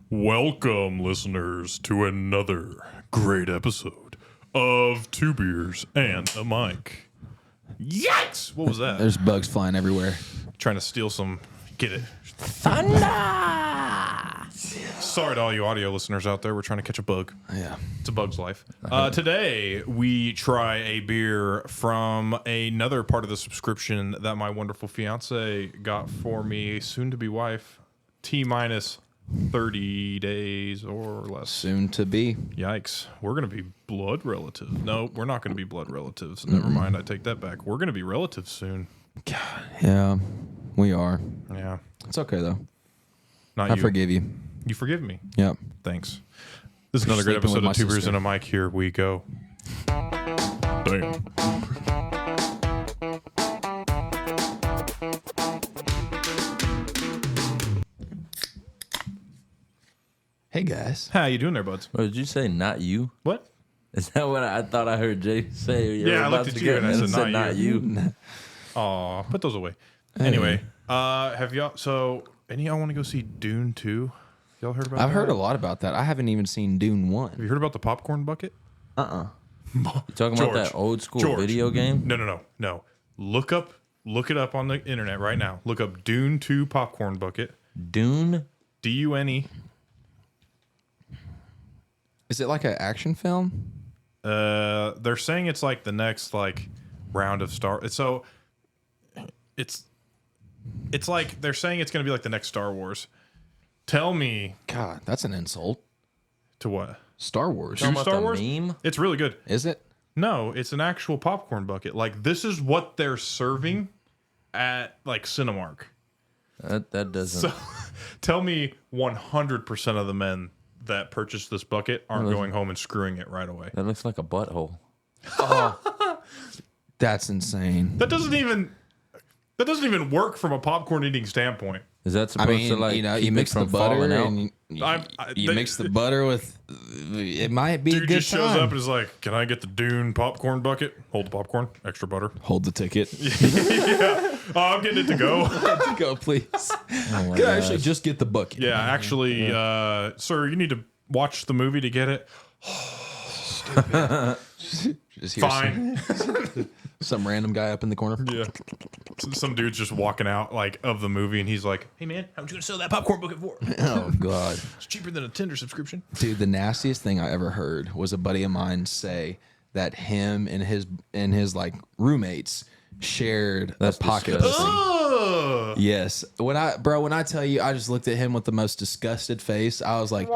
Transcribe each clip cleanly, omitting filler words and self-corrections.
Welcome, listeners, to another great episode of Two Beers and a Mic. Yikes! What was that? There's bugs flying everywhere. Trying to steal some. Get it. Thunder! Sorry to all you audio listeners out there. We're trying to catch a bug. Yeah. It's a bug's life. Today, we try a beer from another part of the subscription that my wonderful fiance got for me, soon-to-be wife, T-minus 30 days or less. Soon to be. Yikes. We're going to be blood relatives. No, we're not going to be blood relatives. Never mind. I take that back. We're going to be relatives soon. God, yeah, we are. Yeah. It's okay, though. Not I you. forgive you. You forgive me. Yep. Thanks. This is another great Sleeping episode with my of Two Beers sister. and a Mic. Here we go. Damn. Hey, guys. How you doing there, buds? What did you say? Not you? What? Is that what I thought I heard Jay say? Yeah, I looked at you and I said, not you. Aw, put those away. Anyway, have y'all, so, any of y'all want to go see Dune 2? Y'all heard about that? I've heard a lot about that. I haven't even seen Dune 1. Have you heard about the popcorn bucket? You talking about that old school video game? No. Look it up on the internet right now. Look up Dune 2 popcorn bucket. Dune? Dune. Is it like an action film? They're saying it's like the next round of Star. So it's like they're saying it's going to be like the next Star Wars. Tell me God, that's an insult. to what? Star Wars. Talking about Star the Wars? meme? It's really good. Is it? No, it's an actual popcorn bucket. Like this is what they're serving at like Cinemark. That doesn't. So tell me 100% of the men that purchase this bucket aren't going home and screwing it right away. That looks like a butthole. That's insane. That doesn't even work from a popcorn eating standpoint. Is that supposed to like you keep mix it from the butter falling out? and you mix the butter with. It might be a Dude good just shows time. up and is like, "Can I get the Dune popcorn bucket? Hold the popcorn, extra butter." Hold the ticket. Oh, I'm getting it to go. Go, please. Oh my Could I actually gosh. just get the bucket? Yeah, actually, sir, you need to watch the movie to get it. Just hear Fine. some random guy up in the corner. Yeah. Some dude's just walking out of the movie, and he's like, "Hey man, how much you gonna sell that popcorn bucket for? Oh God, It's cheaper than a Tinder subscription." dude! The nastiest thing I ever heard was a buddy of mine say that him and his like roommates shared That's a pocket disgusting. pussy. Oh, Yes, when I tell you, I just looked at him with the most disgusted face. I was like, "You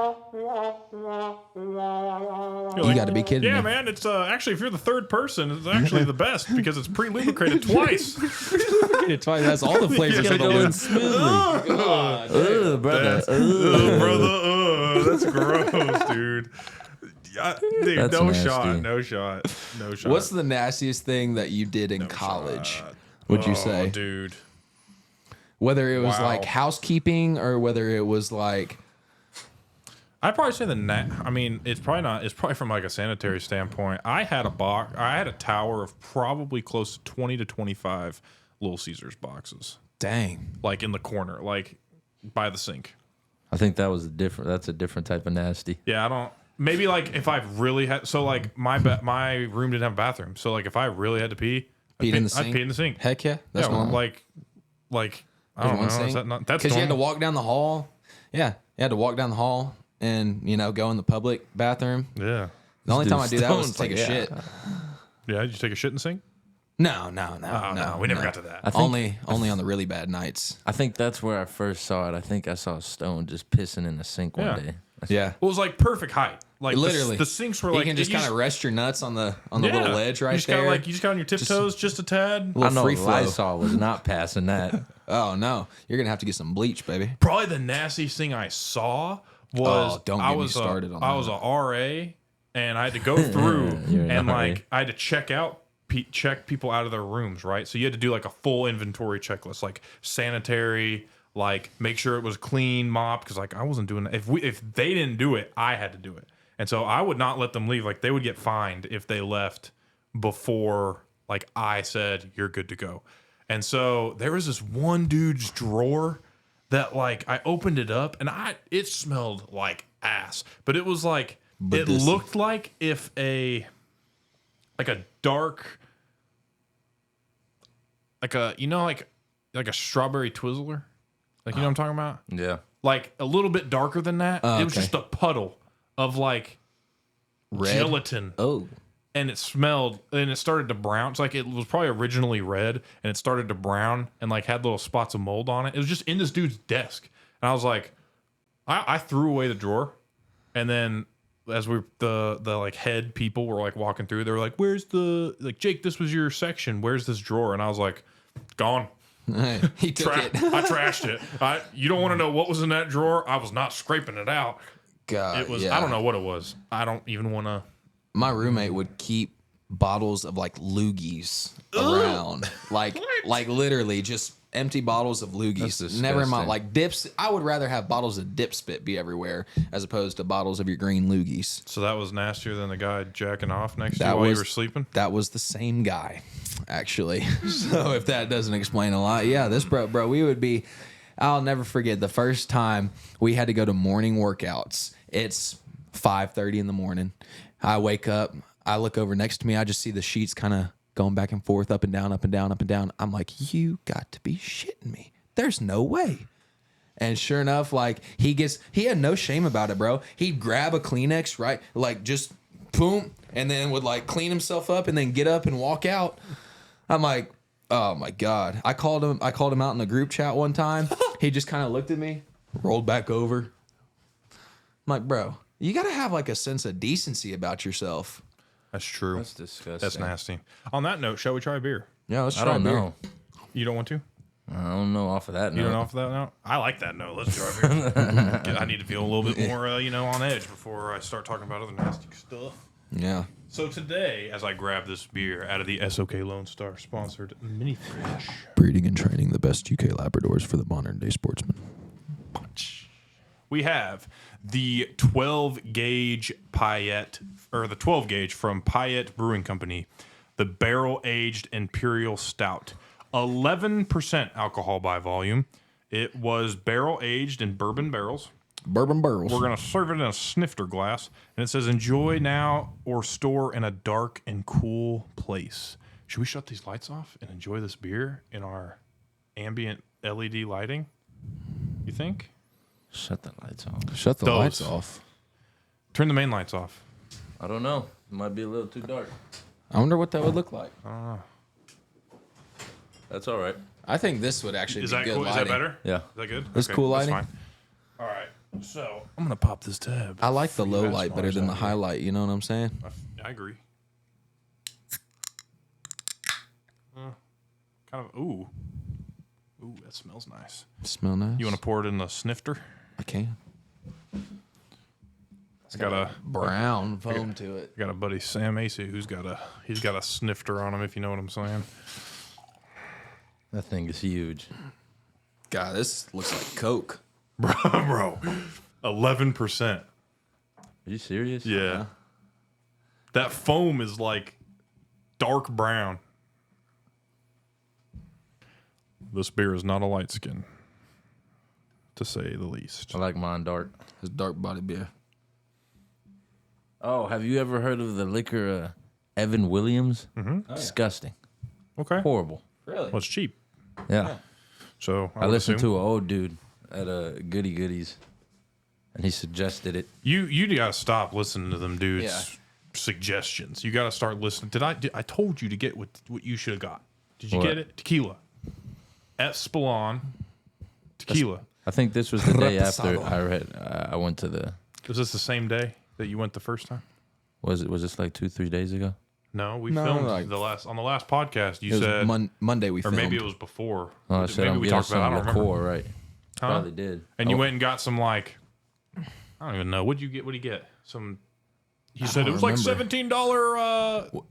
got to be kidding yeah, me!" man. It's actually, if you're the third person, it's actually the best because it's pre-lubricated twice. It has all the flavors Gotta of the go in loop. smoothly. Ugh, brother. Oh, brother, that's gross, dude. Dude, That's no nasty. shot, no shot, no shot. What's the nastiest thing that you did in college? Would you say, dude? whether it was Wow. like housekeeping or whether it was like, I'd probably say I mean, it's probably not. It's probably from like a sanitary standpoint. I had a tower of probably close to 20 to 25 Little Caesars boxes, dang, like in the corner, like by the sink. I think that's a different type of nasty. Yeah, I don't. Maybe like if I really had. So like my room didn't have a bathroom. So like if I really had to pee, Peed in the I'd sink? pee in the sink. heck yeah, that's Yeah, normal. like I don't know. Is that not? That's because you had to normal? walk down the hall. Yeah, you had to walk down the hall and go in the public bathroom. Yeah. The only Dude, time I do that was to stones, take a yeah. shit. Yeah. Did you take a shit in the sink? No, Oh, no. we never got to that. I think, Only on the really bad nights. I think that's where I first saw it. I think I saw Stone just pissing in the sink Yeah. one day. Yeah, Well, it was like perfect height. Like literally. the sinks were you like can just you kind of rest your nuts on the yeah. little ledge right you just there. Kinda you just got on your tiptoes just a tad. I little know free flow. Lysol was not passing that. Oh no, you're gonna have to get some bleach, baby. Probably the nastiest thing I saw was Oh, don't get me started on I that. was a RA and I had to go through You're an and RA. like I had to check people out of their rooms, right? So you had to do like a full inventory checklist, like sanitary, like make sure it was clean, mopped, because like I wasn't doing that. If they didn't do it, I had to do it, and so I would not let them leave. Like they would get fined if they left before like I said you're good to go. And so there was this one dude's drawer that like I opened it up and it smelled like ass, but it was like But it this- looked like if a dark like a like a strawberry Twizzler, like you know what I'm talking about, Yeah. like a little bit darker than that. It was okay. just a puddle of like Red? gelatin. Oh, And it smelled, and it started to brown. It's like it was probably originally red, and it started to brown, and like had little spots of mold on it. It was just in this dude's desk, and I was like, I threw away the drawer, and then as the like head people were like walking through, they were like, "Where's the like Jake? This was your section. Where's this drawer?" And I was like, "Gone." he took it. I trashed it. You don't want to know what was in that drawer. I was not scraping it out. God, It was. yeah. I don't know what it was. I don't even want to. My roommate would keep bottles of like loogies around, like literally just empty bottles of loogies. That's Never mind disgusting. like dips. I would rather have bottles of dip spit be everywhere as opposed to bottles of your green loogies. So that was nastier than the guy jacking off next to That you while you was- were sleeping. That was the same guy, actually. So if that doesn't explain a lot, yeah, this bro, we would be. I'll never forget the first time we had to go to morning workouts. It's 5:30 in the morning. I wake up. I look over next to me. I just see the sheets kind of going back and forth, up and down, up and down, up and down. I'm like, you got to be shitting me. There's no way. And sure enough, like he had no shame about it, bro. He'd grab a Kleenex, right? Like just boom, and then would like clean himself up and then get up and walk out. I'm like, oh my God. I called him out in the group chat one time. He just kind of looked at me, rolled back over. I'm like, bro, you got to have like a sense of decency about yourself. That's true. That's disgusting. That's nasty. On that note, shall we try a beer? Yeah, let's I try don't beer. know. You don't want to? I don't know off of that You don't note. know for that note? I like that note. Let's try a beer. I need to feel a little bit more, on edge before I start talking about other nasty stuff. Yeah. So today, as I grab this beer out of the SOK Lone Star sponsored mini fridge, Breeding and training the best UK Labradors for the modern day sportsman. we have the 12 gauge Payette, or the 12 gauge from Payette Brewing Company, the barrel aged Imperial Stout, 11% alcohol by volume. It was barrel aged in bourbon barrels. Bourbon barrels. We're going to serve it in a snifter glass, and it says enjoy now or store in a dark and cool place. Should we shut these lights off and enjoy this beer in our ambient LED lighting? You think? Shut the lights off. Shut the Those. lights off. Turn the main lights off. I don't know. It might be a little too dark. I wonder what that would look like. That's all right. I think this would actually Is be that good cool? lighting. Is that better? Yeah. Is that good? That's cool lighting. Fine. All right. So I'm gonna pop this tab. I like the for you low ass light better bars than the out here. highlight. You know what I'm saying? I agree. Kind of. Ooh, that smells nice. Smell nice. You want to pour it in the snifter? I can. I got a Brown foam to it. I got a buddy Sam Acey who's got a snifter on him, if you know what I'm saying. That thing is huge. God, this looks like Coke. Bro, 11%. Are you serious? Yeah. That foam is like dark brown. This beer is not a light skin, to say the least. I like mine dark. It's dark body beer. Oh, have you ever heard of the liquor Evan Williams? Mm-hmm. Disgusting. Okay. Horrible. Really? Well, it's cheap. Yeah. So I listened to an old dude at Goody Goodies, and he suggested it. You got to stop listening to them dudes' Yeah. suggestions. You got to start listening. I told you to get what you should have got. Did you get it? Tequila. Espolon. Tequila. I think this was the day after Reposado. I went to the. Was this the same day that you went the first time? Was this like 2-3 days ago? No, we No, filmed like- on the last podcast. You It was said, Monday we or filmed. maybe it was before. Oh, I said maybe I'm we getting talked about. It. I some don't remember. liqueur, right? Huh? Probably did. And you went and got some like, I don't even know. What'd you get? What did you get? Some. He said it don't was like remember. $17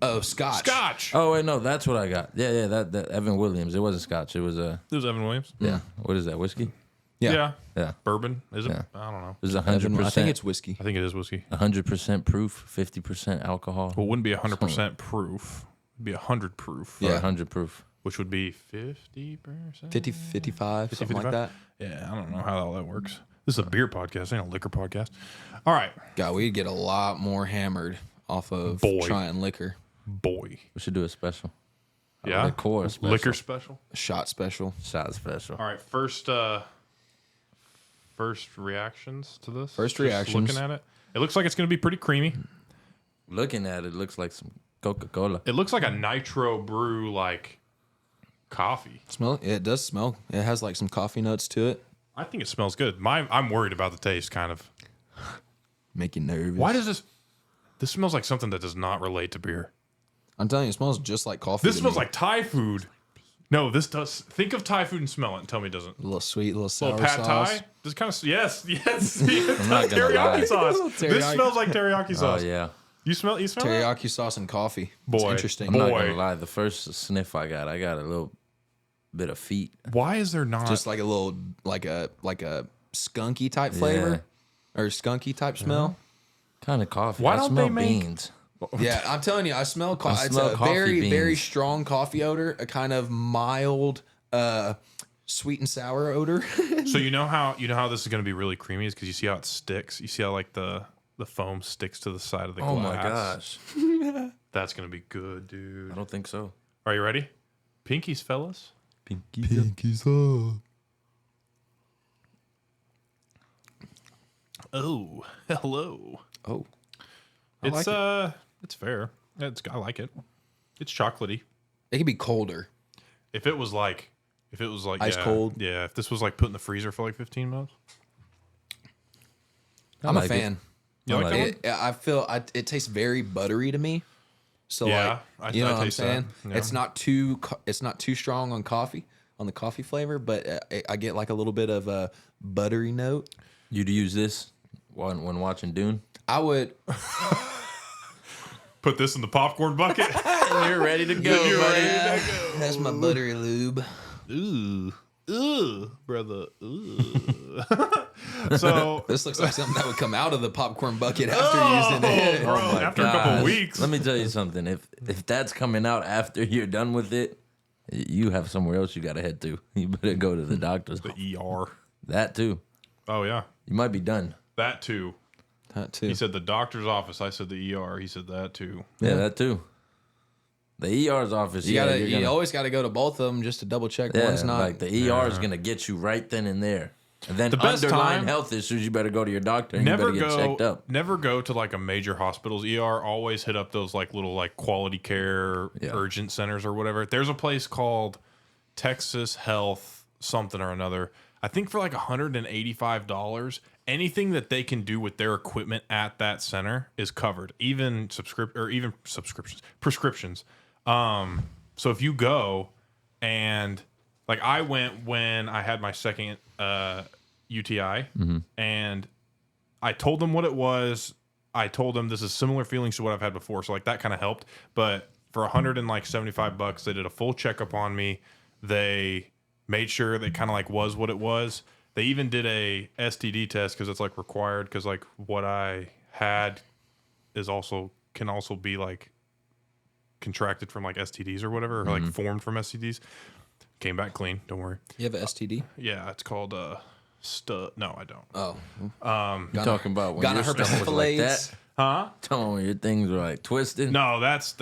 Oh, Scotch. scotch. Oh wait, no, that's what I got. Yeah, that Evan Williams. It wasn't Scotch. It was It was Evan Williams. yeah. What is that? Whiskey? Yeah. Yeah. Bourbon. Is it? Yeah. I don't know. It was Evan- 100%. I think it's whiskey. I think it is whiskey. 100% proof, 50% alcohol. Well, it wouldn't be 100% proof. It'd be 100 proof. Or Yeah. 100 proof. which would be 50%. 50, 55, something like that. Yeah, I don't know how all that works. This is a beer podcast, ain't a liquor podcast. All right, God, we'd get a lot more hammered off of trying liquor. boy. We should do a special. Yeah, liquor special. liquor special. A shot special. Shot special. All right, first reactions to this. First Just reactions. Looking at it, it looks like it's going to be pretty creamy. Looking at it, looks like some Coca-Cola. It looks like a nitro brew like coffee. It does smell. It has like some coffee notes to it. I think it smells good. I'm worried about the taste, kind of. Make you nervous. Why does this? This smells like something that does not relate to beer. I'm telling you, it smells just like coffee. This to smells me. like Thai food. No, this does. Think of Thai food and smell it and tell me it doesn't. a little sweet, a little sour Little pad sauce. Thai. This kind of yes. I'm not gonna lie. Teriyaki sauce. Teriyaki. This smells like teriyaki Oh sauce. yeah. You smell that? Teriyaki sauce and coffee. It's Boy. interesting. I'm not Boy. gonna lie. The first sniff I got a little bit of feet. Why is there not? Just like a little, like a skunky type flavor or skunky type smell. Kind of coffee. Why I don't smell they make- beans. Yeah, I'm telling you, I smell coffee. It's smell a coffee very, beans. very strong coffee odor. A kind of mild, sweet and sour odor. So you know how this is going to be really creamy is because you see how it sticks. You see how like the foam sticks to the side of the glass. Oh my gosh. That's going to be good, dude. I don't think so. Are you ready? Pinkies, fellas. Pinkies Oh, hello. Oh, It's it's fair. I like it. It's chocolatey. it could be colder. If it was like Ice cold? Yeah, if this was like put in the freezer for like 15 minutes. I'm like a fan. You like like that one? I feel it tastes very buttery to me. So Yeah, like, I you know what I'm taste that. saying? Yeah. It's not too strong on the coffee flavor, but I get like a little bit of a buttery note. You'd use this when watching Dune? I would. Put this in the popcorn bucket. You're ready to go, You're buddy. ready to go. That's my buttery lube. Ooh, brother. Ooh. So This looks like something that would come out of the popcorn bucket after using it. bro, Oh my after a couple gosh. weeks. Let me tell you something. If that's coming out after you're done with it, you have somewhere else you got to head to. You better go to the doctor's. The ER. That too. Oh yeah, You might be done. that too. That too. He said the doctor's office. I said the ER. He said that too. Yeah, that too. The ER's office. You always got to go to both of them just to double check Yeah, one's not. like the ER is gonna get you right then and there. And then The best underlying time- health issues, you better go to your doctor and Never you better get checked up. Never go to like a major hospital's ER. Always hit up those like little like quality care Yeah. urgent centers or whatever. There's a place called Texas Health something or another. I think for like $185, anything that they can do with their equipment at that center is covered. Even prescriptions. So if you go and like I went when I had my second UTI and I told them what it was. I told them this is similar feelings to what I've had before. So like that kind of helped. But for $175, they did a full checkup on me. They made sure that kind of like was what it was. They even did a STD test because it's like required because like what I had can also be like contracted from like STDs or whatever, or like formed from STDs. Came back clean. Don't worry. You have an STD? Yeah, it's called No, I don't. Oh, You're talking about when got your a herpes stomach was like syphilis. that. Huh? Tell me when your things were like twisted. No, that's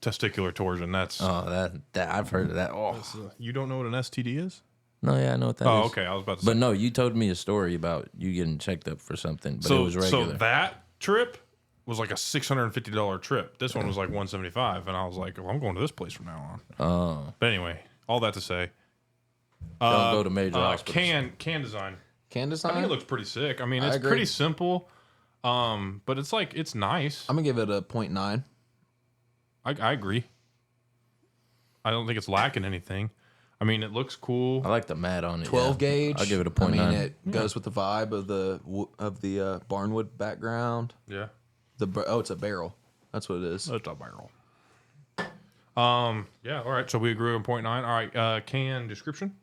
testicular torsion. That's Oh, that I've heard of that. Oh, you don't know what an STD is? no, yeah, I know what that is. Oh, okay. I was about to say. But no, you told me a story about you getting checked up for something, but it was regular. So that trip was like a $650 trip. This one was like $175, and I was like, well, I'm going to this place from now on. Oh, But anyway, all that to say, don't go to major hospitals. can design. Can I design? think it looks pretty sick. I mean, I it's agree. pretty simple, but it's like it's nice. I'm going to give it a 0.9. I agree. I don't think it's lacking anything. I mean, it looks cool. I like the mat on it. 12 yeah. gauge. I'll give it a I 0.9. mean, it goes with the vibe of the barnwood background. Yeah. It's a barrel. That's what it is. It's a barrel. Yeah, all right. So we agree on 0.9. All right, can description?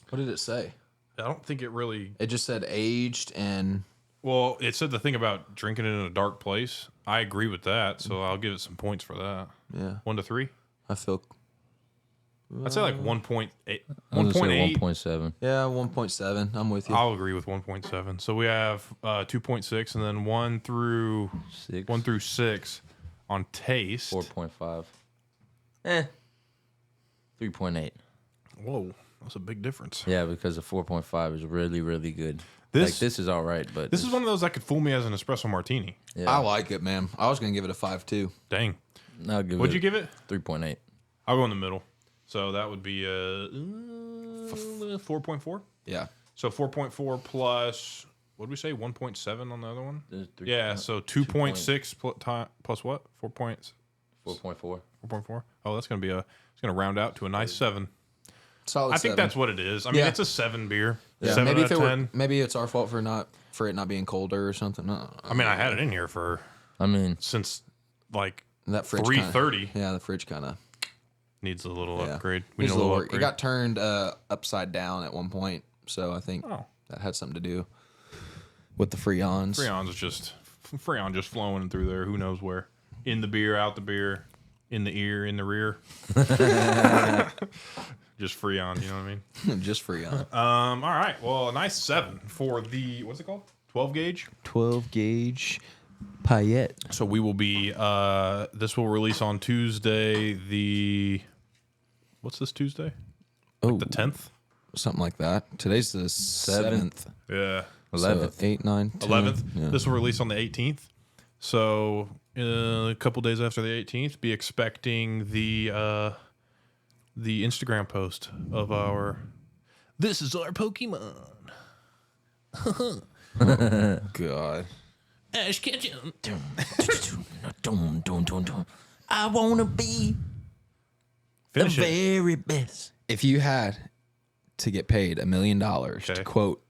What did it say? I don't think it really. It just said aged and Well, it said the thing about drinking it in a dark place. I agree with that, so I'll give it some points for that. yeah. 1 to 3. I feel I'd say like 1.8. I was gonna say 1.8. 1.7. Yeah, 1.7. I'm with you. I'll agree with 1.7. So we have 2.6 and then 1 through 6 on taste. 4.5. 3.8. Whoa, that's a big difference. Yeah, because the 4.5 is really, really good. This This is all right, but is one of those that could fool me as an espresso martini. Yeah, I like it, man. I was gonna give it a 5 too. Dang. I'll give What'd it you give it? 3.8. I'll go in the middle. So that would be 4.4. Yeah. So 4.4 plus, what did we say? 1.7 on the other one? There's three- Yeah, so 2.6 plus what? 4.4. 4.4. Oh, that's going to be it's going to round out to a nice 7. Solid. I think 7. that's what it is. I mean, Yeah. it's a 7 beer. Yeah, 7 maybe out if of it 10. were, maybe it's our fault for it not being colder or something. No, I mean, I had it in here for I mean, since like that fridge 3:30. Yeah, the fridge kind of Needs a little yeah. upgrade. We Needs need a a little little work. It upgrade. got turned upside down at one point, so I think Oh. that had something to do with the Freons. Freon just flowing through there. Who knows where? In the beer, out the beer, in the ear, in the rear. Just Freon, you know what I mean? Just Freon. All right. Well, a nice 7 for the what's it called? 12 gauge. 12 gauge Payette. So we will be. This will release on Tuesday. What's this Tuesday? Oh, The 10th. something like that. Today's the 7th. Yeah. 11th. So 8, 9, 10. 11th. Yeah. This will release on the 18th. So a couple days after the 18th, be expecting the Instagram post of our. This is our Pokemon. God. Ash Ketchum. I want to be Finish the it. very best. If you had to get paid $1 million Okay. to quote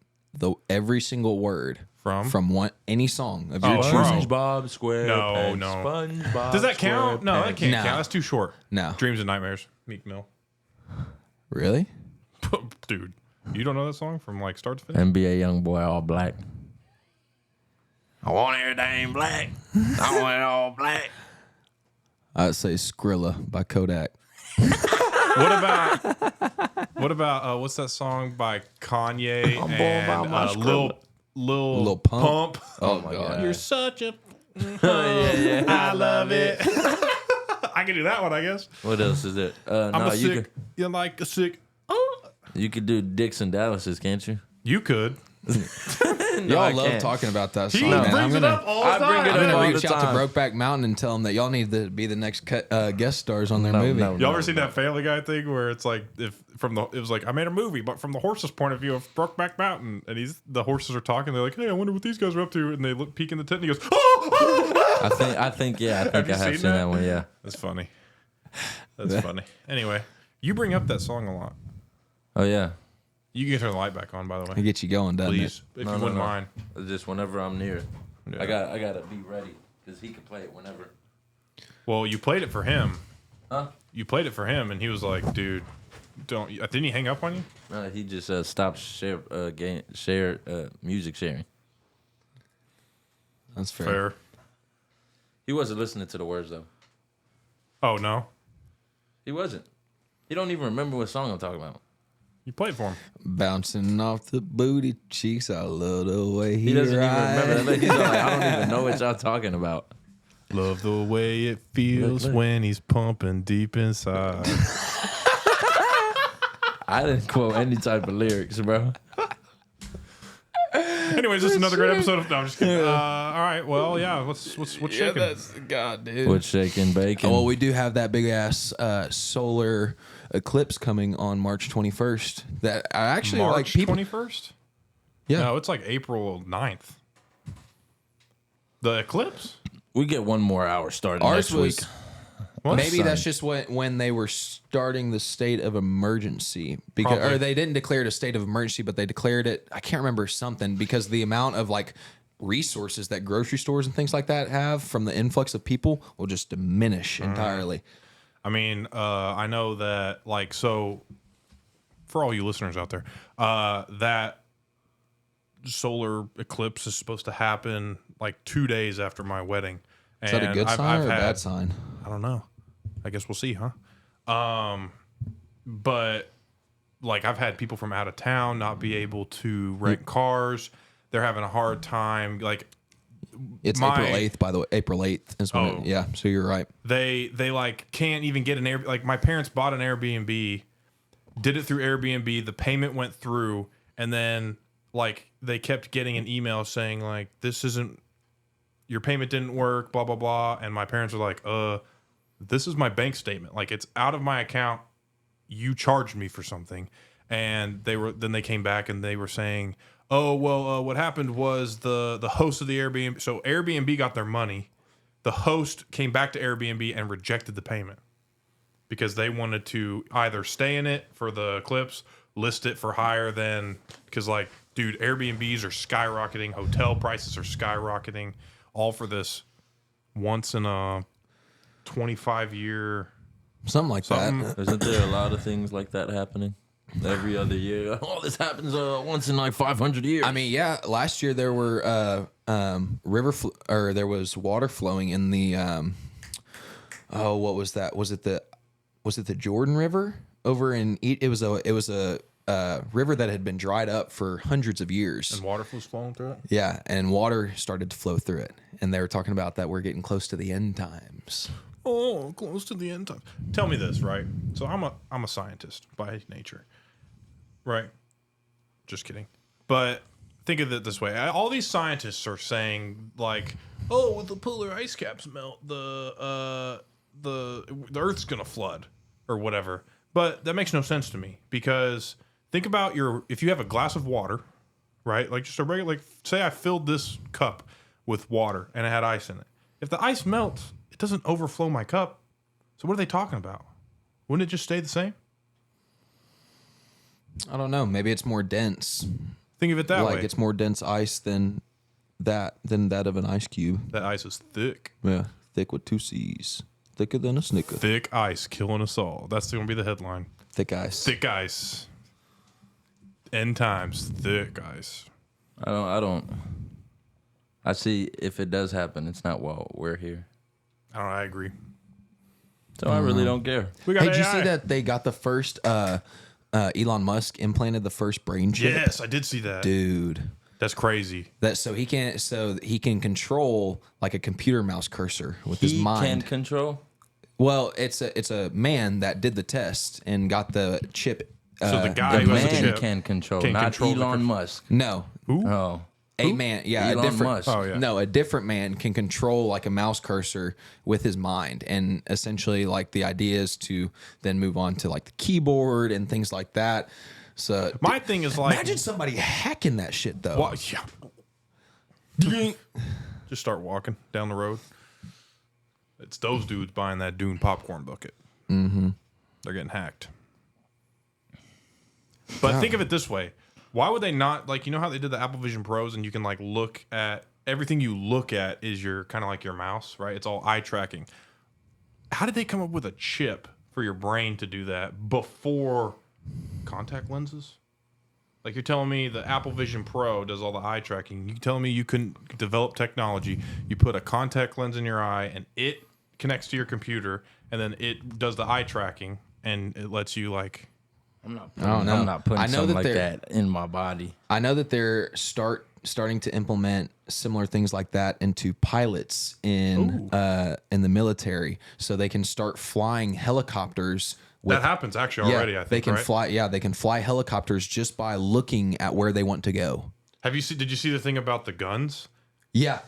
every single word From any song of your Oh, choosing, bro. SpongeBob SquarePants. No. SpongeBob. Does that count? No, that can't No. count. That's too short. No. Dreams and Nightmares. Meek Mill. Really? Dude, you don't know that song from like start to finish? NBA young boy, all black. I want everything black. I want it all black. I'd say Skrilla by Kodak. What about what's that song by Kanye I'm and born by my Lil Pump. Pump? Oh, my God. You're such a yeah. I love it. I can do that one, I guess. What else is it? I'm No, a you sick. You're like a sick. Oh. you could do Dixon Dallas's, can't you? You could. Y'all I love can't. talking about that He song, man. brings it up all the I bring time. it I'm up gonna all reach the out to time. Brokeback Mountain and tell them that y'all need to be the next guest stars on their movie. Y'all ever seen that Family Guy thing where it's like it was like I made a movie, but from the horse's point of view of Brokeback Mountain, and the horses are talking. They're like, "Hey, I wonder what these guys are up to," and they peek in the tent, and he goes, "Oh!" I think you I have seen seen that? that one. Yeah. That's funny. That's funny. Anyway, you bring up that song a lot. Oh yeah. You can turn the light back on, by the It way, gets you going, doesn't please, if you wouldn't mind. Just whenever I'm near. Yeah. I gotta be ready because he can play it whenever. Well, you played it for him. Huh? You played it for him, and he was like, "Dude, don't." Didn't he hang up on you? He just stopped music sharing. it? That's fair. Fair. He wasn't listening to the words though. Oh no, He wasn't. He don't even remember what song I'm talking about. you played for him. Bouncing off the booty cheeks, I love the way he He doesn't even remember. rides. He's like, I don't even know what y'all talking about. Love the way it feels Look. when he's pumping deep inside. I didn't quote any type of lyrics, bro. Anyways, this is another great episode of. No, I'm just kidding. All right, well, yeah. What's shaking? God, dude. What's shaking bacon? Well, we do have that big ass solar eclipse coming on March 21st. That I actually like March people. 21st? Yeah, No, it's like April 9th. The eclipse? We get one more hour starting ours next was. week. What? Maybe Son. that's just when they were starting the state of emergency, because Probably. or they didn't declare it a state of emergency, but they declared it. I can't remember something because the amount of like resources that grocery stores and things like that have from the influx of people will just diminish entirely. I mean, I know that, like, so for all you listeners out there, that solar eclipse is supposed to happen like 2 days after my wedding. Is that a good sign or a bad sign? I don't know. I guess we'll see, huh? but like I've had people from out of town not be able to rent cars. They're having a hard time. Like It's April 8th, by the way. April 8th is when yeah, so you're right. They like can't even get an Air. Like my parents bought an Airbnb, did it through Airbnb. The payment went through, and then like they kept getting an email saying like this isn't your payment didn't work, blah blah blah. And my parents were like, this is my bank statement. Like it's out of my account. You charged me for something. And then they came back and they were saying, oh, well, what happened was the host of the Airbnb. So Airbnb got their money. The host came back to Airbnb and rejected the payment because they wanted to either stay in it for the clips, list it for higher than, because like, dude, Airbnbs are skyrocketing. Hotel prices are skyrocketing, all for this once in a 25-year. Something like that. Isn't there a lot of things like that happening every other year? Oh, this happens once in like 500 years. I mean, yeah. Last year there were there was water flowing in the what was that? Was it the Jordan River over in? It was a river that had been dried up for hundreds of years. And water was flowing through it? Yeah, and water started to flow through it, and they were talking about that we're getting close to the end times. Oh, close to the end time. Tell me this, right? So I'm a scientist by nature, right? Just kidding. But think of it this way: all these scientists are saying like, "Oh, when the polar ice caps melt, the Earth's gonna flood or whatever." But that makes no sense to me because think about if you have a glass of water, right? Like just a regular, like say I filled this cup with water and it had ice in it. If the ice melts, it doesn't overflow my cup. So what are they talking about? Wouldn't it just stay the same? I don't know. Maybe it's more dense. Think of it that way. Like it's more dense ice than that of an ice cube. That ice is thick. Yeah, thick with 2 C's. Thicker than a Snicker. Thick ice killing us all. That's going to be the headline. Thick ice. Thick ice. End times. Thick ice. I see if it does happen, it's not while we're here. I agree. So I really don't care. We got Hey, did you AI. see that they got the first Elon Musk implanted the first brain chip? Yes, I did see that. Dude. That's crazy. That so he can control like a computer mouse cursor with his He mind. can control. Well, it's a man that did the test and got the chip. So the guy The who has the man chip can control, can not control the Elon Musk. No, Oh, a man. Yeah, Elon a different. Musk. Oh, yeah. No, a different man can control like a mouse cursor with his mind, and essentially like the idea is to then move on to like the keyboard and things like that. So My thing is like, imagine somebody hacking that shit though. well, yeah. Just start walking down the road. It's those dudes buying that Dune popcorn bucket. Mm-hmm. They're getting hacked. But think of it this way. Why would they not, like, you know how they did the Apple Vision Pros and you can, like, look at, everything you look at is your, kind of like your mouse, right? It's all eye tracking. How did they come up with a chip for your brain to do that before contact lenses? Like, you're telling me the Apple Vision Pro does all the eye tracking. You telling me you couldn't develop technology. You put a contact lens in your eye and it connects to your computer and then it does the eye tracking and it lets you, like... I'm not I putting know something that like they're- that in my body. I know that they're starting to implement similar things like that into pilots in the military, so they can start flying helicopters. That happens actually already, I think, they can right? fly. Yeah, they can fly helicopters just by looking at where they want to go. Did you see the thing about the guns? Yeah.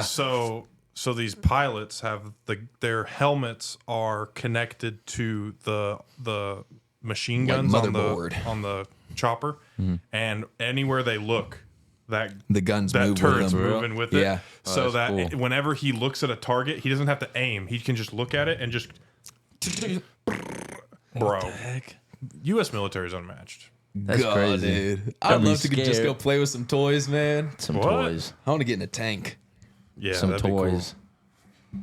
So these pilots have their helmets are connected to the machine Like guns motherboard. on the chopper, and anywhere they look, that The guns that move turret's with them. moving with it. Yeah. So that's that cool. whenever he looks at a target, he doesn't have to aim. He can just look at it and just. Bro, U.S. military is unmatched. That's God, crazy. dude. I'd be love to just scared. go play with some toys, man. Some What? toys. I want to get in a tank. Yeah, Some that'd be cool. toys.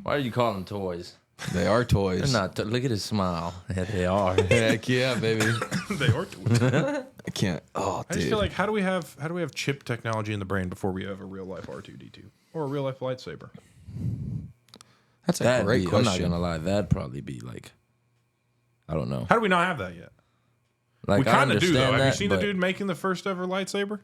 Why do you call them toys? They are toys. They're not. Look at his smile. Yeah, they are. Heck yeah, baby. They are toys. I can't. Oh, I just dude. feel like how do we have chip technology in the brain before we have a real life R2D2 or a real life lightsaber? That's a great I'm question. not gonna lie. That'd probably be like I don't know. How do we not have that yet? Like, We kind of do, though. Have you seen the but dude making the first ever lightsaber?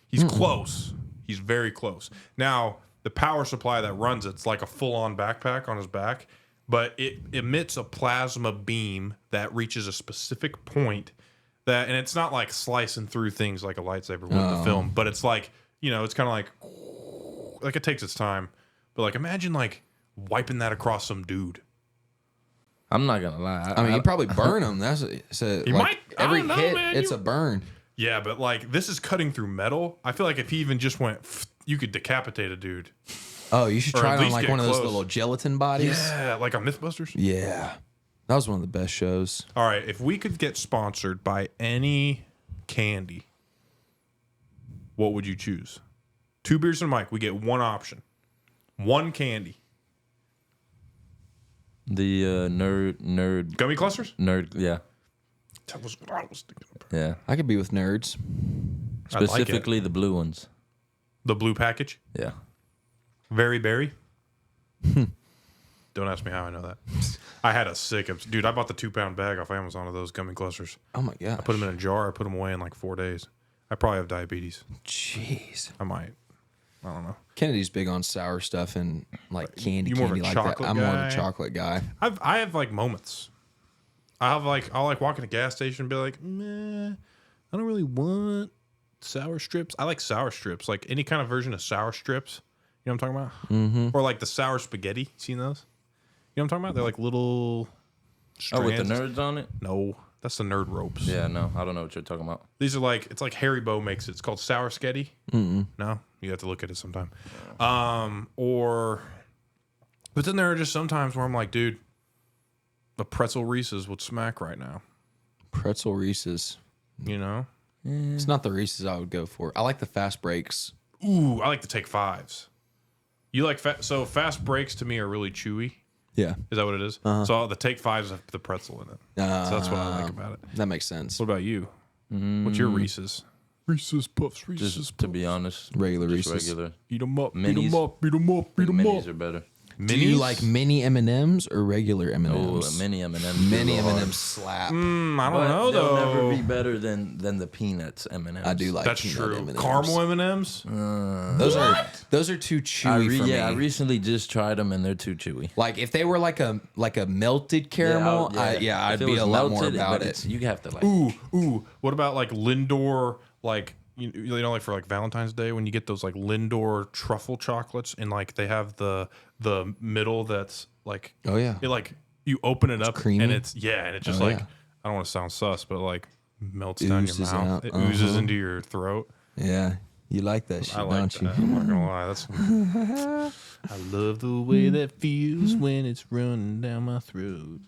He's close. He's very close. Now, the power supply that runs it's like a full-on backpack on his back, but it emits a plasma beam that reaches a specific point that, and it's not like slicing through things like a lightsaber would in the film, but it's like, you know, it's kind of like it takes its time. But like, imagine like wiping that across some dude. I'm not gonna lie. I mean, you probably burn them. That's He like might. I every don't know, hit. man. It's a burn. Yeah, but like this is cutting through metal. I feel like if he even just went, you could decapitate a dude. Oh, you should Or try at it on least like get one of those close. little gelatin bodies. Yeah, like on Mythbusters. Yeah. That was one of the best shows. All right, if we could get sponsored by any candy, what would you choose? 2 beers and a mic. We get one option. One candy. The nerd Gummy clusters? yeah. That was what I was thinking about. Yeah. I could be with nerds. I like it. Specifically the blue ones. The blue package. Yeah. Very berry. Don't ask me how I know that. I had a dude, I bought the 2-pound bag off Amazon of those gummy clusters. Oh my god. I put them in a jar. I put them away in like 4 days. I probably have diabetes. Jeez. I might. I don't know. Kennedy's big on sour stuff and like candy, You more of candy a like that. chocolate I'm more of guy? a chocolate guy. I have like moments. I'll like walk in a gas station and be like, meh, I don't really want sour strips. I like sour strips, like any kind of version of sour strips. You know what I'm talking about? Mm-hmm. Or like the sour spaghetti. Seen those? You know what I'm talking about? They're like little Oh, with the strands. nerds on it? No, that's the nerd ropes. Yeah, no, I don't know what you're talking about. These are like, it's like Haribo makes it. It's called sour sketty. No, you have to look at it sometime. But then there are just sometimes where I'm like, dude, a pretzel Reese's would smack right now. Pretzel Reese's. You know? It's not the Reese's I would go for. I like the fast breaks. Ooh, I like to take 5s. You like so fast breaks to me are really chewy. Yeah. Is that what it is? So the take 5s have the pretzel in it. So that's what I like about it. That makes sense. What about you? What's your Reese's? Reese's Puffs, Reese's Just to be honest. Regular just Reese's. regular. Eat them up, Minis. beat them up, beat them up, beat them Minis up. are better. Do you like mini M&Ms or regular Oh, M&Ms? a mini M&M's. Mini M&Ms slap. I don't But know they'll though. never be better than the peanuts M&M's. I do like That's peanut true. M&Ms. Caramel M&Ms. Those are too chewy for me. I recently just tried them and they're too chewy. Like if they were like a melted caramel, I'd If it be was a lot more melted, about but it. You have to like. Ooh. What about like Lindor? Like you know, like for like Valentine's Day when you get those like Lindor truffle chocolates and like they have the middle that's like Oh yeah. it like you open it up creamy. and it's and it just Oh, like yeah. I don't want to sound sus, but like melts down your Oozes mouth. out. It oozes into your throat. Yeah. You like that shit, I like don't that. you? I'm not gonna lie. That's I love the way that feels when it's running down my throat.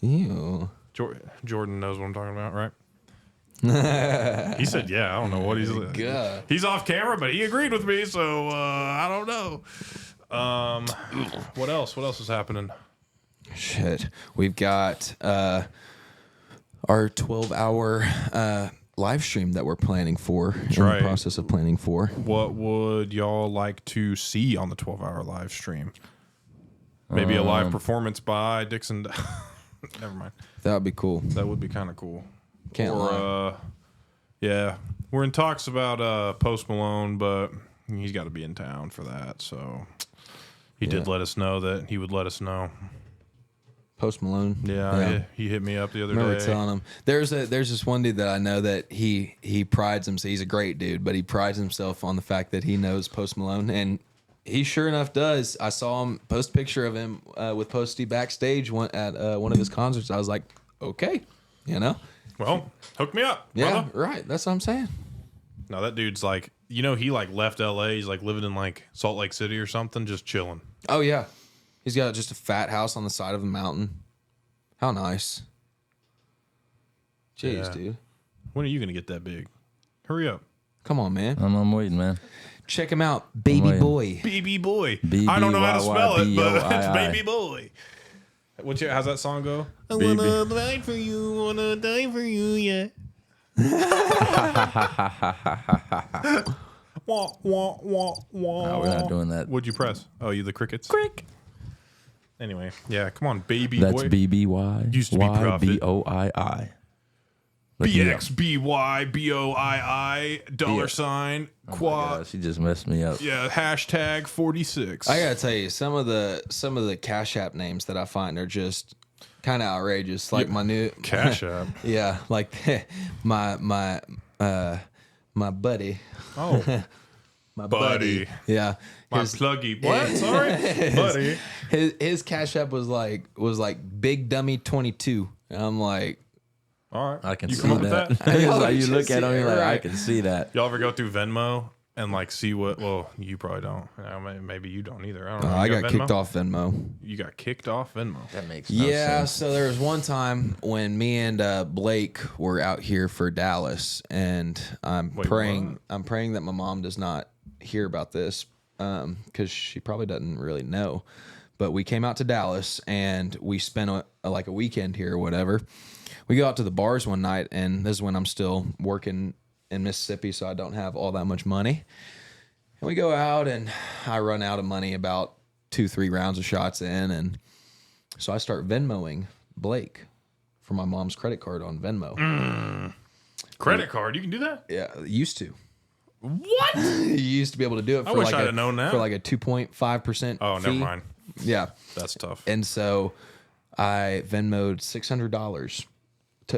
Ew. Jordan knows what I'm talking about, right? He said, "Yeah." I don't know what he's. God. He's off camera, but he agreed with me, so I don't know. What else? What else is happening? Shit. We've got our 12-hour live stream that we're planning for. In right. the process of planning for. What would y'all like to see on the 12-hour live stream? Maybe a live performance by Dixon. Never mind. That would be cool. That would be kind of cool. Can't lie. Yeah, we're in talks about Post Malone, but he's got to be in town for that. So he did let us know that he would let us know. Post Malone. Yeah. He hit me up the other Remember day. telling him there's this one dude that I know that he prides himself. He's a great dude, but he prides himself on the fact that he knows Post Malone, and he sure enough does. I saw him post a picture of him with Posty backstage at one of his concerts. I was like, okay, you know. Well, hook me up. Yeah, brother. right. That's what I'm saying. No, that dude's like, he like left LA. He's like living in like Salt Lake City or something, just chilling. Oh yeah, he's got just a fat house on the side of a mountain. How nice. Jeez, Yeah. dude. When are you gonna get that big? Hurry up. Come on, man. I'm waiting, man. Check him out, Baby waiting. Boy. Baby boy. I don't know how to spell it, but it's Baby Boy. How's that song go? I wanna die for you, wanna die for you, yeah. Wah, wah, wah, wah. No, we're not doing that. What'd you press? Oh, you the crickets? Crick. Anyway, yeah, come on, baby That's boy. BBY. Used to be Prophet. BOII. Look me up. BXBYBOII $sign Oh my quad. gosh, he just messed me up. Yeah, hashtag 46. I gotta tell you, some of the Cash App names that I find are just kind of outrageous. Like my new Cash App. yeah, like my buddy, Oh, my buddy. yeah, My pluggy. What? Sorry, buddy. his Cash App was like Big Dummy 22, and I'm like, All right, I can you see come up with that. that? Yeah, Like, you just look at him, you're like, I right. can see that. Y'all ever go through Venmo and like see what? Well, you probably don't. Maybe you don't either. I don't know. I You got Venmo? kicked off Venmo. You got kicked off Venmo. That makes no Yeah, sense. so there was one time when me and Blake were out here for Dallas, and I'm Wait, praying. what? I'm praying that my mom does not hear about this, because she probably doesn't really know. But we came out to Dallas and we spent like a weekend here or whatever. We go out to the bars one night, and this is when I'm still working in Mississippi, so I don't have all that much money. And we go out, and I run out of money about 2-3 rounds of shots in, and so I start Venmoing Blake for my mom's credit card on Venmo. Credit card. You can do that. Yeah, used to. What? You used to be able to do it. For I wish like I'd a, have known that. for like a 2.5%. Oh, fee. never mind. Yeah, That's tough. and so I Venmoed $600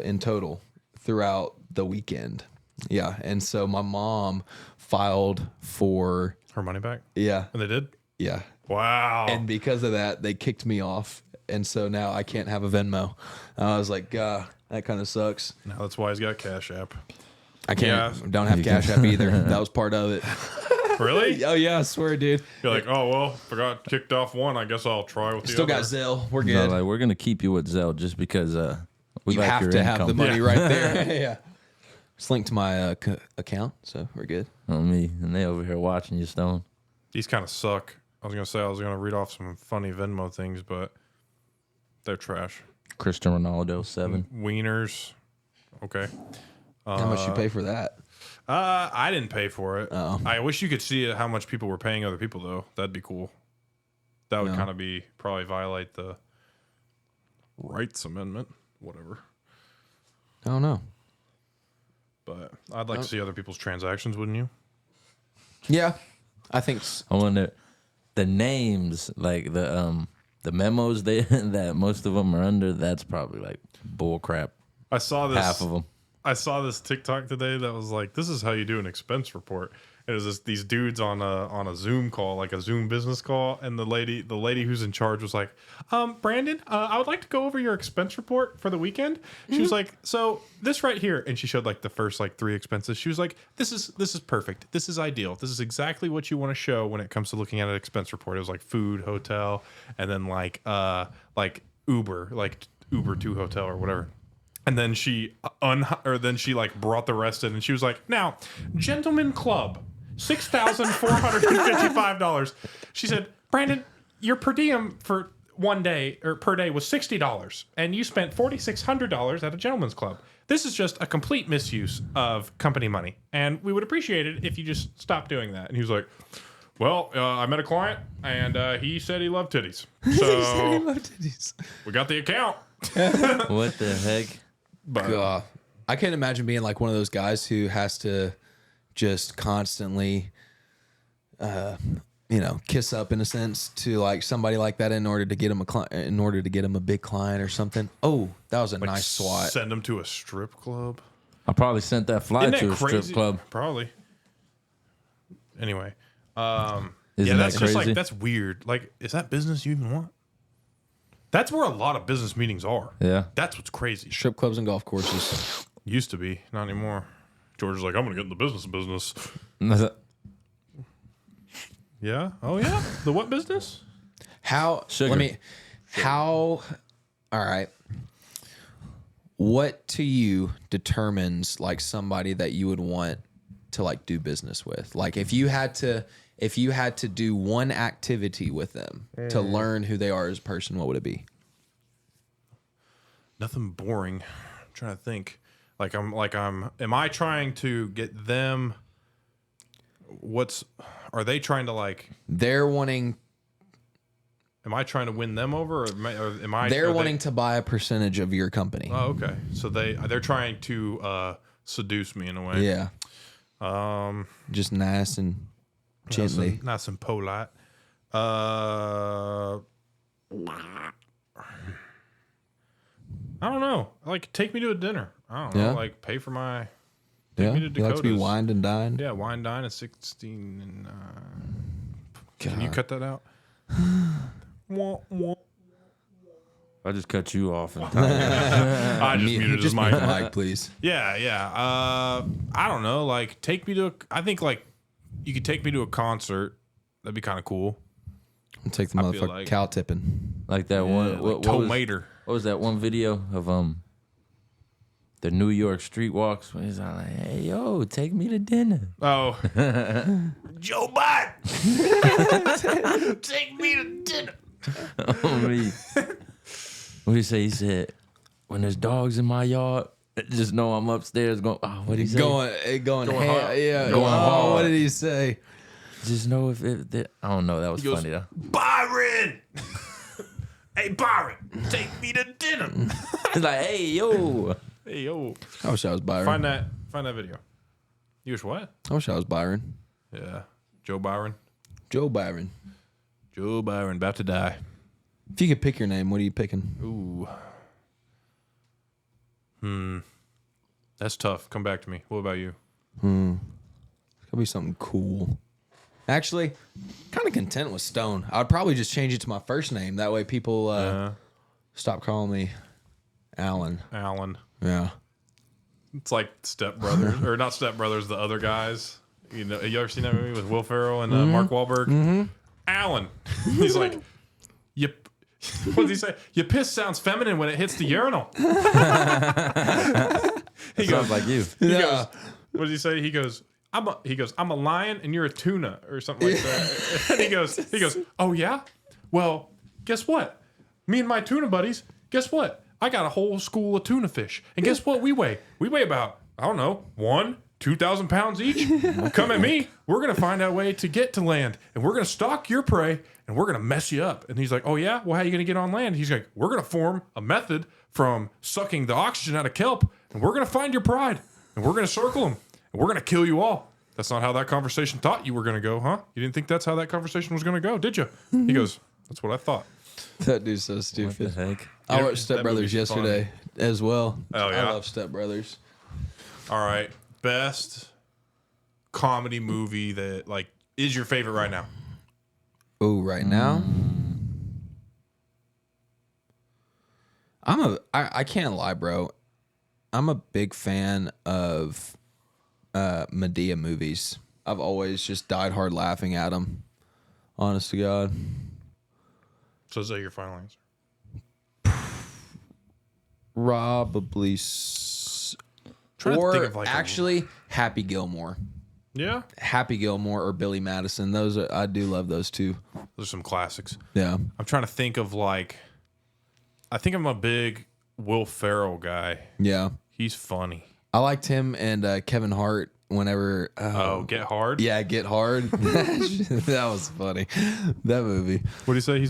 in total throughout the weekend. Yeah, and so my mom filed for Her money back. yeah, And they did. yeah, Wow. and because of that, they kicked me off, and so now I can't have a Venmo. I was like, that kind of sucks. Now that's why he's got Cash App. I can't. Yeah. Don't have Cash App either. That was part of it. Really? Oh yeah, I swear, dude. You're like, oh well, if I got kicked off one, I guess I'll try with the Still other. got Zelle. We're No, good. like, we're gonna keep you with Zelle just because we You like have your to income. have the money Yeah. right there. Yeah. It's linked to my account, so we're good. On me, and they over here watching you, Stone. These kind of suck. I was gonna read off some funny Venmo things, but they're trash. Cristiano Ronaldo 7. Wieners. Okay. How much you pay for that? I didn't pay for it. Oh. I wish you could see how much people were paying other people though. That'd be cool. That would No. kind of be probably violate the rights amendment, whatever. I don't know. But I'd like to see other people's transactions, wouldn't you? Yeah, I think. I wonder the names, like the memos they that most of them are under. That's probably like bull crap. I saw this. Half of them. I saw this TikTok today that was like, "This is how you do an expense report." It was these dudes on a Zoom call, like a Zoom business call, and the lady who's in charge was like, "Brandon, I would like to go over your expense report for the weekend." She was like, "So this right here," and she showed like the first like 3 expenses. She was like, "This is perfect. This is ideal. This is exactly what you want to show when it comes to looking at an expense report." It was like food, hotel, and then like Uber to hotel or whatever. And then she like brought the rest in, and she was like, "Now, Gentleman Club, $6,455." She said, "Brandon, your per diem for one day or per day was $60, and you spent $4,600 at a Gentleman's Club. This is just a complete misuse of company money, and we would appreciate it if you just stopped doing that." And he was like, "Well, I met a client, and he said he loved titties, so we got the account." What the heck? But I can't imagine being like one of those guys who has to just constantly, kiss up in a sense to like somebody like that in order to get him a big client or something. Oh, that was a nice swat. Send them to a strip club. I probably sent that fly Isn't that to a crazy? strip club. Probably. Anyway, Isn't that's that just crazy? like that's weird. Like, is that business you even want? That's where a lot of business meetings are. Yeah. That's what's crazy. Strip clubs and golf courses. Used to be, not anymore. George is like, I'm gonna get in the business. Yeah. Oh yeah. The what business? How? Sugar. All right. What to you determines like somebody that you would want to like do business with? Like if you had to do one activity with them to learn who they are as a person, what would it be? Nothing boring. I'm trying to think. Am I trying to get them? Are they trying to like? They're wanting. Am I trying to win them over, or am I? They're wanting to buy a percentage of your company. Oh, okay. So they're trying to seduce me in a way. Yeah. Just nice and gently. Nice and polite. I don't know. Like, take me to a dinner. I don't know. Yeah. Like, pay for my. Yeah. Me to You like Dakotas. to be wined and dined? Yeah, wine dine at 16. And can God. you cut that out? Wah, wah. I just cut you off. And I just muted his mic. mute the mic, please. Yeah. I don't know. Like, take me to. I think like you could take me to a concert. That'd be kind of cool. I'll take the I feel motherfucker like- cow tipping. like that one. Like What Tomater. was that one video of the New York street walks when he's like, "Hey yo, take me to dinner." Oh, Joe Biden, take me to dinner. What did he say? He said, "When there's dogs in my yard, just know I'm upstairs going." Oh, what did he say? Going hard. yeah. Going hard. What did he say? Just know if I don't know. That was goes, funny though. Byron, hey Byron, take me to dinner. He's like, "Hey yo." Hey yo, I wish I was Byron. find that video. You wish what? I wish I was Byron. Yeah, Joe Byron. Joe Byron. Joe Byron, about to die. If you could pick your name, what are you picking? Ooh. That's tough. Come back to me. What about you? It's gotta be something cool. Actually, kind of content with Stone. I would probably just change it to my first name. That way people stop calling me Alan. Alan. Yeah. It's like Step Brothers, or not Step Brothers, the other guys. You know, you ever seen that movie with Will Ferrell and Mark Wahlberg? Mm-hmm. Alan. He's like, you. What does he say? Your piss sounds feminine when it hits the urinal. He Sounds like you. He goes, what does he say? He goes, I'm a lion and you're a tuna or something like that. And he goes, oh yeah? Well, guess what? Me and my tuna buddies, guess what? I got a whole school of tuna fish. And guess what we weigh? We weigh about, I don't know, 2,000 pounds each. Come at me. We're going to find a way to get to land. And we're going to stalk your prey. And we're going to mess you up. And he's like, oh, yeah? Well, how are you going to get on land? He's like, we're going to form a method from sucking the oxygen out of kelp. And we're going to find your pride. And we're going to circle them. And we're going to kill you all. That's not how that conversation thought you were going to go, huh? You didn't think that's how that conversation was going to go, did you? He goes, that's what I thought. That dude's so What stupid. the heck? I watched Step That Brothers movie's yesterday as well. Oh, yeah? I love Step Brothers. All right. Best comedy movie that, like, is your favorite right now? Oh, right now? I can't lie, bro. I'm a big fan of Medea movies. I've always just died hard laughing at them. Honest to God. So is that your final answer? Probably. Trying to Or think of, like, actually, Happy Gilmore. Yeah? Happy Gilmore or Billy Madison. I do love those two. Those are some classics. Yeah. I'm trying to think of, like, I think I'm a big Will Ferrell guy. Yeah. He's funny. I liked him and Kevin Hart whenever. Oh, Get Hard? Yeah, Get Hard. That was funny. That movie. What did he say? He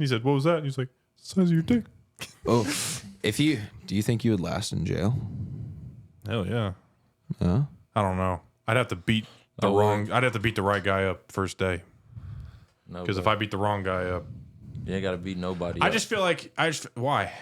said, what was that? And he's like, size of your dick. Oh, do you think you would last in jail? Hell yeah. Huh? I don't know. I'd have to beat the right guy up first day. No, Because if I beat the wrong guy up, you ain't gotta beat nobody. I up. just feel like why?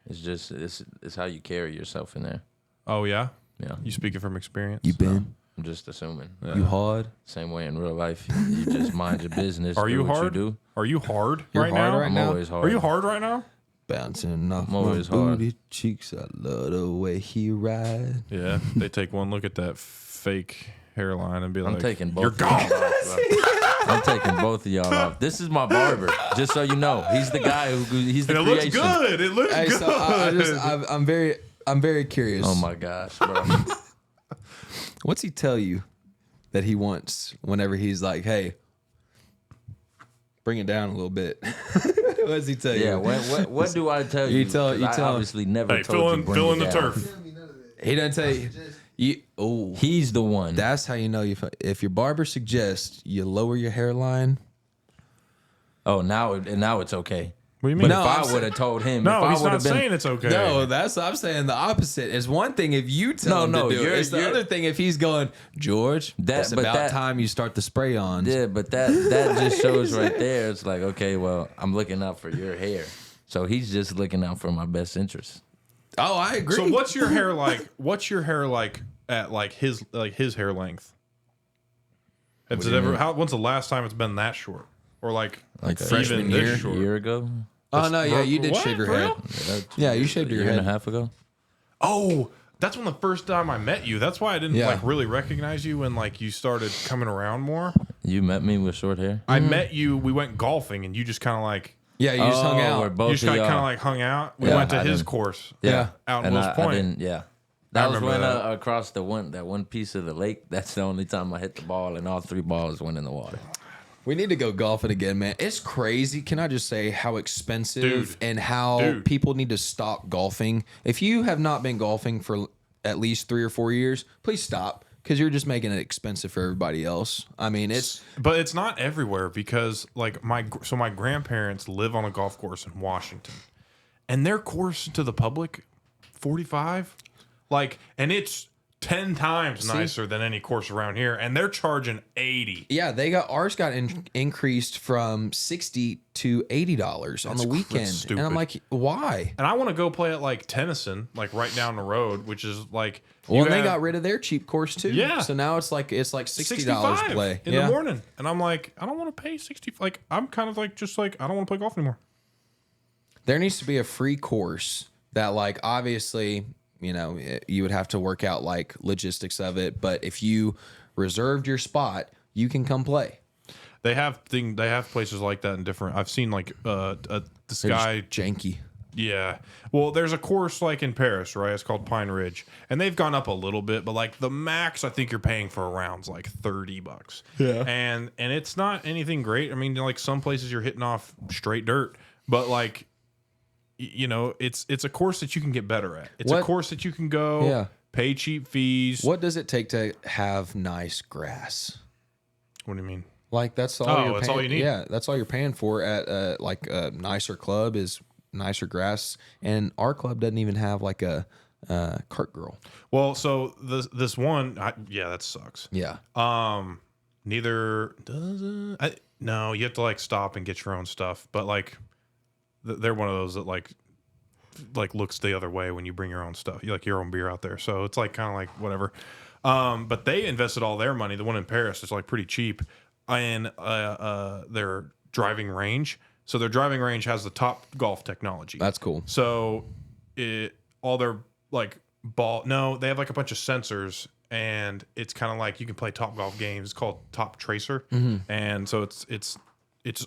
It's just it's how you carry yourself in there. Oh yeah, Yeah, you speaking from experience? You been? I'm just assuming. You hard? Same way in real life. You just mind your business. Are do you what hard? You do. Are you hard You're right hard now? right I'm now? always hard. Are you hard right now? Bouncing off I'm my always hard. booty cheeks. I love the way he ride. Yeah, they take one look at that fake hairline and be like, I'm taking both. You're of gone. y'all off, bro. I'm taking both of y'all off. This is my barber, just so you know. He's the guy he's the And it looks creation. good. It looks Hey, good. so I'm very curious. Oh my gosh, bro. What's he tell you that he wants whenever he's like, hey, bring it down a little bit? What does he tell you? Yeah, what do I tell you? You tell- 'Cause you I tell him. obviously never Hey, told you fill in the bring it down. turf. He doesn't tell you. Oh, He's the one. that's how you know if your barber suggests you lower your hairline. Oh, now it's okay. What do you mean? But No, if I'm I saying- would have told him, No, if I he's would not have been, saying it's okay. No, I'm saying the opposite. It's one thing if you tell him to do it. It's the other thing if he's going, George, it's about time you start the spray-ons. Yeah, but that just shows right there. It's like, okay, well, I'm looking out for your hair. So he's just looking out for my best interest. Oh, I agree. So what's your hair like? What's your hair like at his hair length? Has it ever? When's the last time it's been that short? Or like freshman even year? this short? A year ago? Oh, no, yeah, you did What? shave your For head. real? Yeah, you shaved A your year head. and a half ago? Oh, that's when the first time I met you. That's why I didn't like really recognize you when like you started coming around more. You met me with short hair? I met you. We went golfing, and you just kind of like Yeah, you just hung we're out. both you just of kind of y'all. like hung out. We Yeah, went to I his didn't- course. Yeah. out in And Wills I Point. didn't, That was remember when that. across that one piece of the lake. That's the only time I hit the ball, and all 3 balls went in the water. We need to go golfing again, man. It's crazy. Can I just say how expensive Dude. and how people need to stop golfing? If you have not been golfing for at least 3 or 4 years, please stop because you're just making it expensive for everybody else. I mean, But it's not everywhere because like my grandparents live on a golf course in Washington, and their course to the public, 45, like, and it's 10 times nicer than any course around here, and they're charging 80. yeah, ours got increased from $60 to $80 on the weekend, stupid. and I'm like, why? And I want to go play at like Tennyson, like right down the road, which is like Well, and they got rid of their cheap course too. Yeah. So now it's like $60 $65 play in the morning, and I'm like, I don't want to pay 60. Like I'm kind of like just like I don't want to play golf anymore. There needs to be a free course that, like, obviously, you know, you would have to work out like logistics of it, but if you reserved your spot, you can come play. They have places like that in different. I've seen like this guy. Janky. Yeah. Well, there's a course like in Paris, right? It's called Pine Ridge, and they've gone up a little bit, but like the max I think you're paying for a round's like $30. Yeah. And it's not anything great. I mean, like some places you're hitting off straight dirt, but like you know, it's a course that you can get better at. It's a course that you can go pay cheap fees. What does it take to have nice grass? What do you mean? Like that's all. That's all you need. Yeah, that's all you're paying for at like a nicer club is nicer grass, and our club doesn't even have like a cart girl. Well, so this one, that sucks. Yeah. Neither does it. No, you have to like stop and get your own stuff. But like, they're one of those that like looks the other way when you bring your own stuff. You like your own beer out there, so it's like kind of like whatever. But they invested all their money. The one in Paris is like pretty cheap, and their driving range. So their driving range has the top golf technology. That's cool. So all their like ball. No, they have like a bunch of sensors, and it's kind of like you can play top golf games. It's called Top Tracer, and so it's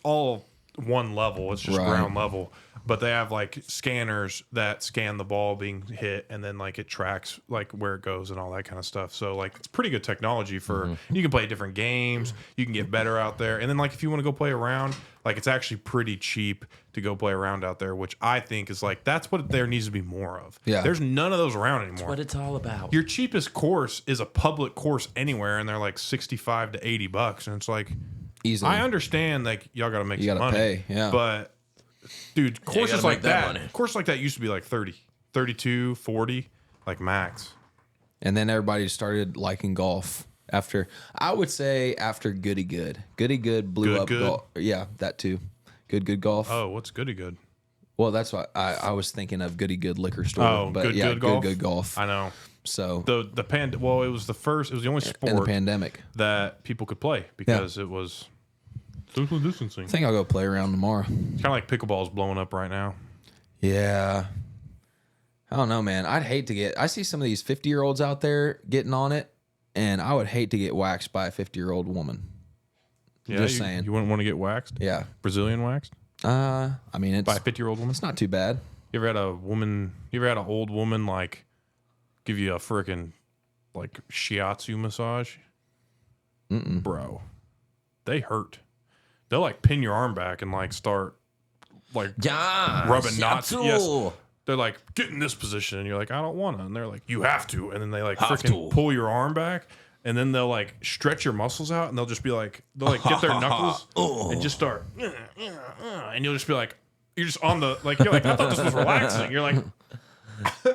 all one level. It's just ground level, but they have like scanners that scan the ball being hit, and then like it tracks like where it goes and all that kind of stuff. So like it's pretty good technology for you can play different games, you can get better out there, and then like if you want to go play around, like it's actually pretty cheap to go play around out there, which I think is like that's what there needs to be more of. Yeah, there's none of those around anymore. That's what it's all about. Your cheapest course is a public course anywhere, and they're like $65 to $80, and it's like. Easily. I understand like y'all gotta make some money. Pay, yeah. But dude, courses gotta like make that money. courses like that used to be like 30, 32, 40, like max. And then everybody started liking golf after, I would say after Goody Good. Goody Good blew up Good? golf. Yeah, that too. Good golf. Oh, what's goody good? Well, that's what I was thinking of, Goody Good liquor store. Oh, but good yeah, good golf. Good golf. I know. So Well, it was the only in the sport pandemic. that people could play because it was social distancing. I think I'll go play around tomorrow. It's kind of like pickleball is blowing up right now. Yeah. I don't know, man. I see some of these 50-year-olds out there getting on it, and I would hate to get waxed by a 50-year-old woman. Yeah, Just saying. You wouldn't want to get waxed? Yeah. Brazilian waxed? I mean, it's By a 50-year-old woman? it's not too bad. You ever had an old woman like give you a freaking like shiatsu massage? Bro, they hurt. They'll like pin your arm back and like start like rubbing knots. Yes. They're like, get in this position, and you're like, I don't want to. And they're like, you have to. And then they like freaking pull your arm back, and then they'll like stretch your muscles out, and they'll just be like, they'll like get their knuckles and just start, and you'll just be like, you're just on the like, you're like, I thought this was relaxing. You're like,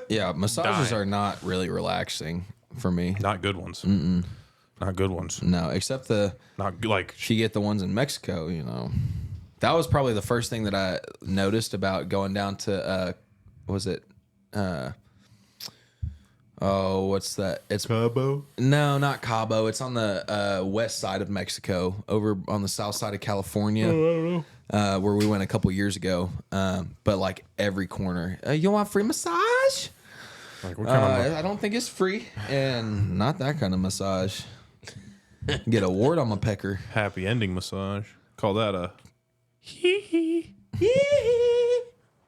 Yeah, massages Dying. are not really relaxing for me. not good ones. Not good ones. No, except Not like you get the ones in Mexico, you know. That was probably the first thing that I noticed about going down to was it what's that? It's Cabo. No, not Cabo. It's on the west side of Mexico, over on the south side of California. I don't know. Where we went a couple years ago. But like every corner, you want free massage? Like what kind of I don't think it's free, and not that kind of massage. Get a wart on my pecker. happy ending massage? Call that a.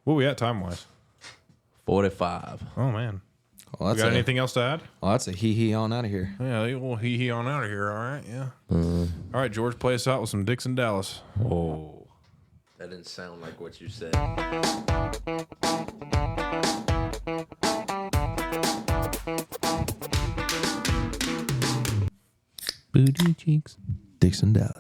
What we at time wise? 45. Oh man, Well, you got anything else to add? That's a hee on out of here. Yeah, we'll hee on out of here. All right, yeah. All right, George, play us out with some Dixon Dallas. Oh. That didn't sound like what you said. Booty cheeks. Dixon Dallas.